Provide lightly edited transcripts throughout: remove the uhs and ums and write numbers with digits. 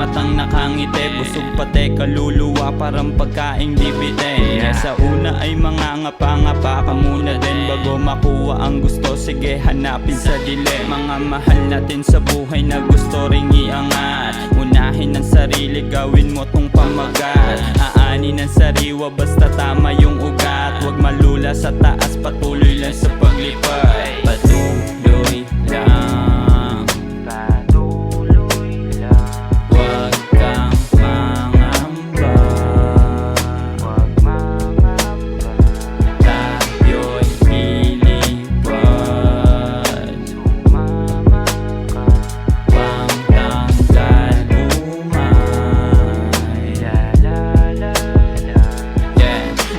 matang nakangiti, busog pati kaluluwa parang pagkaing dividend. Sa una ay mga ngapa-ngapa ka muna din bago makuha ang gusto, sige hanapin sa dilim. Mga mahal natin sa buhay na gusto ring iangat, unahin ang sarili, gawin mo tong pamagat. Aanin ang sariwa basta tama yung ugat, huwag malula sa taas, patuloy lang sa paglipad. Patuloy lang, patuloy lang, huwag kang mangamba, huwag mangamba. tayo'y ilipad, Sumama ka, pangtanggal umay. la la la la.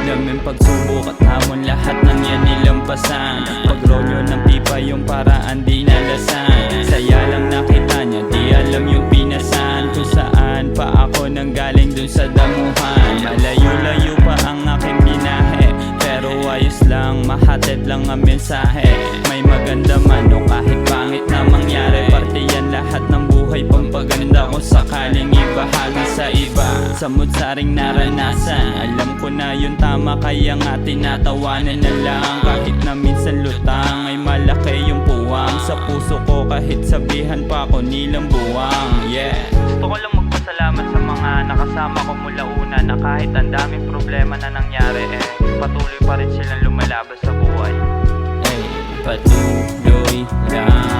Daming pagsubok at hamon, lahat ng yan nilampasan. Pagrolyo ng pipa yung paraan di nalasan. Saya lang nakita niya, di alam yung pinasan. Kung saan pa ako nanggaling dun sa damuhan. Malayo-layo pa ang aking binahe, pero ayos lang, mahatid lang ang mensahe. May maganda man o kahit pangit na mangyari, parte yan lahat ng buhay, pampaganda kung sakaling ibahagi sa iba. Samot-saring naranasan, alam ko na yung tama, kaya nga tinatawanan na lang. Kahit na minsan lutang, ay malaki yung puwang sa puso ko, kahit sabihan pa ko nilang buwang. Gusto ko lang magpasalamat sa mga nakasama ko mula una, na kahit ang daming problema na nangyari, patuloy pa rin silang lumalaban sa buhay. Patuloy lang,